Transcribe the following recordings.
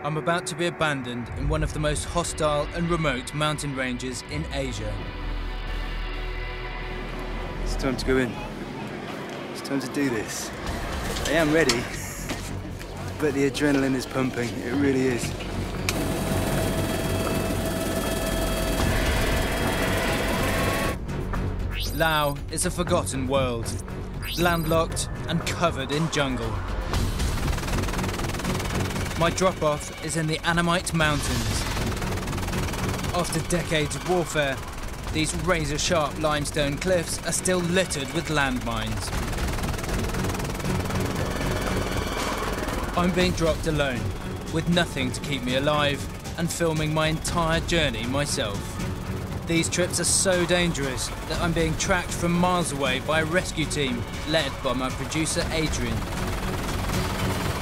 I'm about to be abandoned in one of the most hostile and remote mountain ranges in Asia. It's time to go in. It's time to do this. I am ready, but the adrenaline is pumping. It really is. Laos is a forgotten world, landlocked and covered in jungle. My drop-off is in the Annamite Mountains. After decades of warfare, these razor-sharp limestone cliffs are still littered with landmines. I'm being dropped alone, with nothing to keep me alive, and filming my entire journey myself. These trips are so dangerous that I'm being tracked from miles away by a rescue team led by my producer Adrian.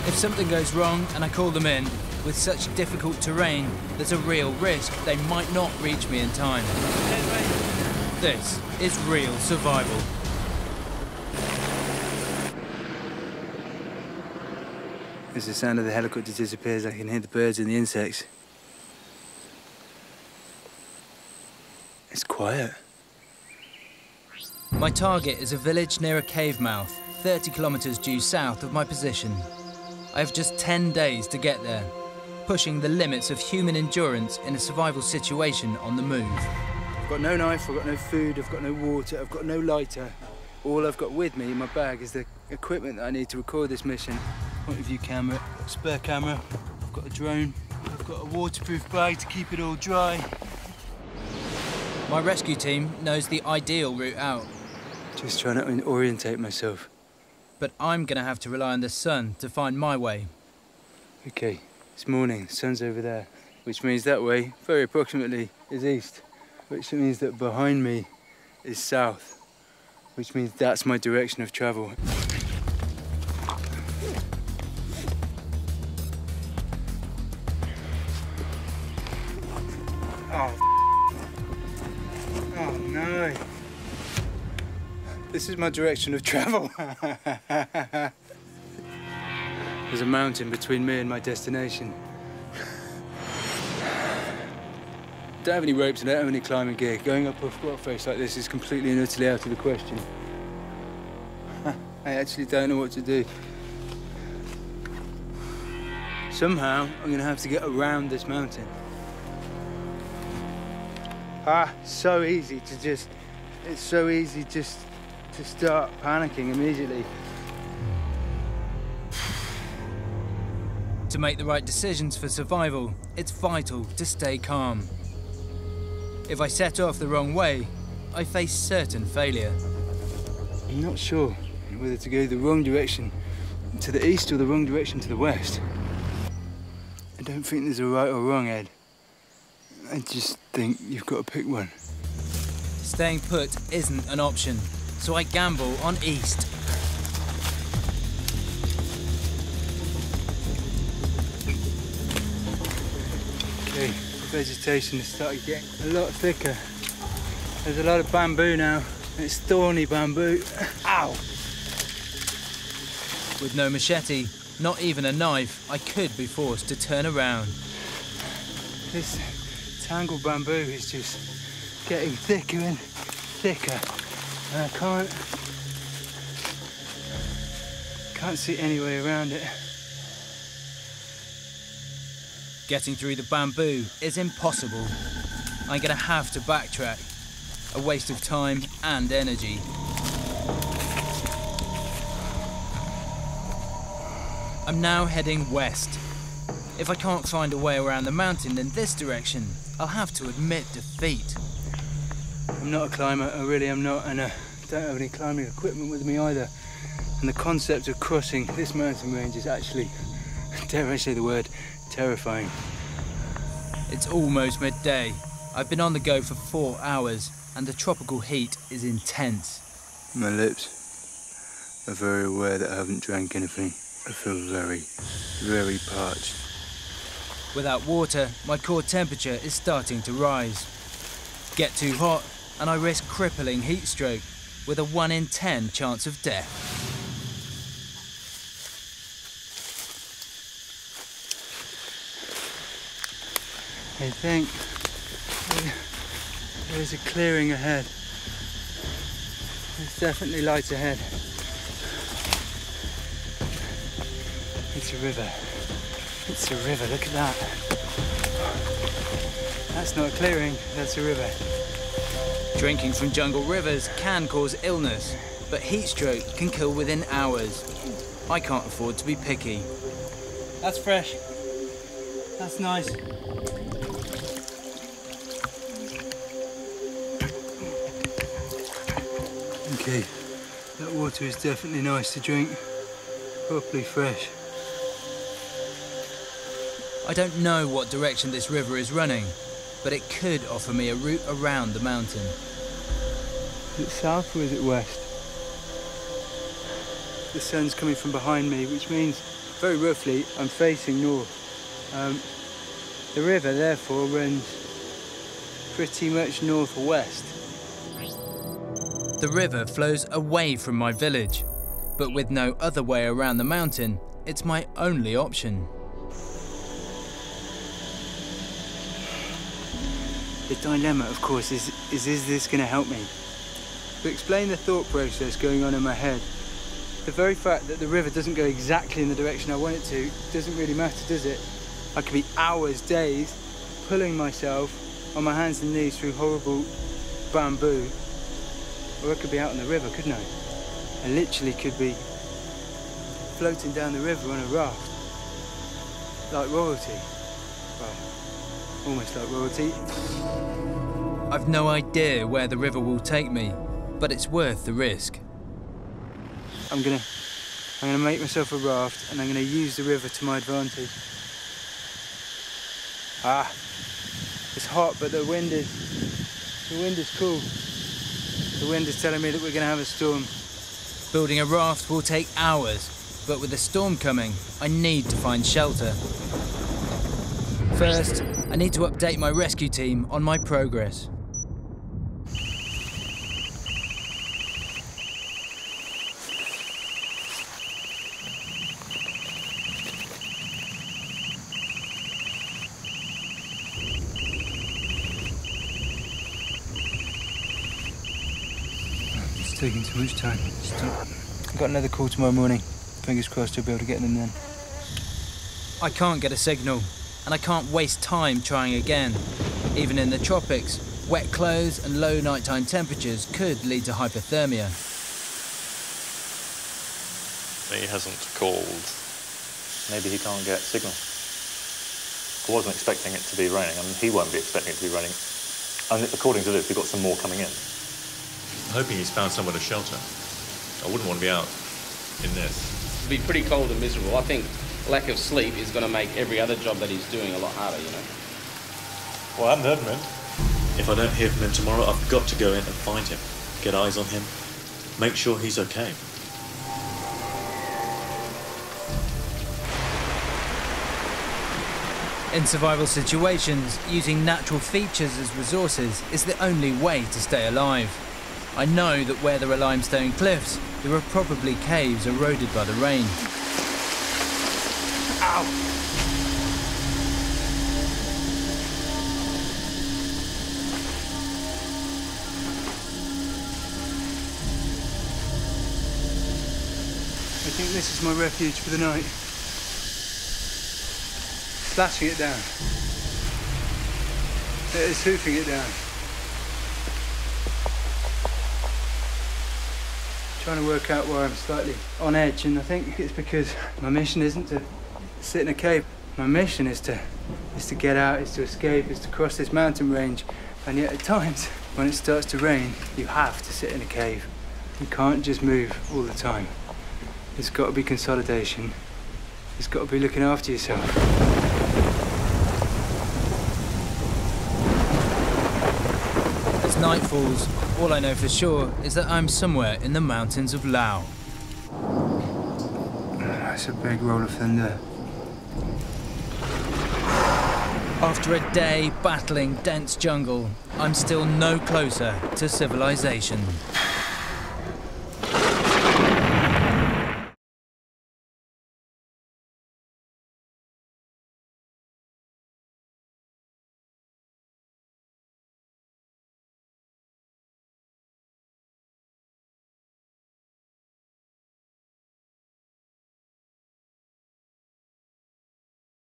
If something goes wrong and I call them in, with such difficult terrain, there's a real risk they might not reach me in time. This is real survival. As the sound of the helicopter disappears, I can hear the birds and the insects. It's quiet. My target is a village near a cave mouth, 30 kilometers due south of my position. I have just 10 days to get there, pushing the limits of human endurance in a survival situation on the move. I've got no knife, I've got no food, I've got no water, I've got no lighter. All I've got with me in my bag is the equipment that I need to record this mission. Point of view camera, spare camera, I've got a drone, I've got a waterproof bag to keep it all dry. My rescue team knows the ideal route out. Just trying to orientate myself. But I'm going to have to rely on the sun to find my way. Okay, it's morning, the sun's over there, which means that way, very approximately, is east, which means that behind me is south, which means that's my direction of travel. Oh no. This is my direction of travel. There's a mountain between me and my destination. Don't have any ropes and I don't have any climbing gear. Going up a rock face like this is completely and utterly out of the question. I actually don't know what to do. Somehow, I'm going to have to get around this mountain. So easy to just... It's so easy just to start panicking immediately. To make the right decisions for survival, it's vital to stay calm. If I set off the wrong way, I face certain failure. I'm not sure whether to go the wrong direction to the east or the wrong direction to the west. I don't think there's a right or wrong, Ed. I just think you've got to pick one. Staying put isn't an option, so I gamble on east. Okay, the vegetation is starting to get a lot thicker. There's a lot of bamboo now, and it's thorny bamboo. Ow! With no machete, not even a knife, I could be forced to turn around. This tangled bamboo is just getting thicker and thicker, and I can't see any way around it. Getting through the bamboo is impossible. I'm gonna have to backtrack. A waste of time and energy. I'm now heading west. If I can't find a way around the mountain in this direction, I'll have to admit defeat. I'm not a climber, I really am not, and I don't have any climbing equipment with me either. And the concept of crossing this mountain range is actually, dare I say the word, terrifying. It's almost midday. I've been on the go for 4 hours, and the tropical heat is intense. My lips are very aware that I haven't drank anything. I feel very, very parched. Without water, my core temperature is starting to rise. Get too hot, and I risk crippling heat stroke, with a 1 in 10 chance of death. I think there's a clearing ahead. There's definitely light ahead. It's a river. It's a river, look at that. That's not a clearing, that's a river. Drinking from jungle rivers can cause illness, but heat stroke can kill within hours. I can't afford to be picky. That's fresh. That's nice. Okay, that water is definitely nice to drink. Properly fresh. I don't know what direction this river is running, but it could offer me a route around the mountain. Is it south or is it west? The sun's coming from behind me, which means, very roughly, I'm facing north. The river, therefore, runs pretty much northwest. The river flows away from my village, but with no other way around the mountain, it's my only option. The dilemma, of course, is this going to help me? To explain the thought process going on in my head, the very fact that the river doesn't go exactly in the direction I want it to doesn't really matter, does it? I could be hours, days, pulling myself on my hands and knees through horrible bamboo, or I could be out on the river, couldn't I? I literally could be floating down the river on a raft, like royalty. Well, almost like royalty. I've no idea where the river will take me, but it's worth the risk. I'm gonna make myself a raft, and I'm gonna use the river to my advantage. Ah, it's hot, but the wind is cool. The wind is telling me that we're gonna have a storm. Building a raft will take hours, but with a storm coming, I need to find shelter. First, I need to update my rescue team on my progress. It's taking too much time. Stop. I've got another call tomorrow morning. Fingers crossed I'll be able to get them then. I can't get a signal, and I can't waste time trying again. Even in the tropics, wet clothes and low nighttime temperatures could lead to hypothermia. He hasn't called. Maybe he can't get signal. I wasn't expecting it to be raining, and he won't be expecting it to be raining. And according to this, we've got some more coming in. I'm hoping he's found somewhere to shelter. I wouldn't want to be out in this. It'll be pretty cold and miserable. I think lack of sleep is going to make every other job that he's doing a lot harder, you know. Well, I haven't heard from him. If I don't hear from him tomorrow, I've got to go in and find him, get eyes on him, make sure he's okay. In survival situations, using natural features as resources is the only way to stay alive. I know that where there are limestone cliffs, there are probably caves eroded by the rain. Ow! I think this is my refuge for the night. Splashing it down. It is hoofing it down. Trying to work out where I'm slightly on edge, and I think it's because my mission isn't to sit in a cave. My mission is to get out, is to escape, is to cross this mountain range. And yet at times, when it starts to rain, you have to sit in a cave. You can't just move all the time. There's got to be consolidation. There's got to be looking after yourself. As night falls, all I know for sure is that I'm somewhere in the mountains of Laos. That's a big roll of thunder. After a day battling dense jungle, I'm still no closer to civilization.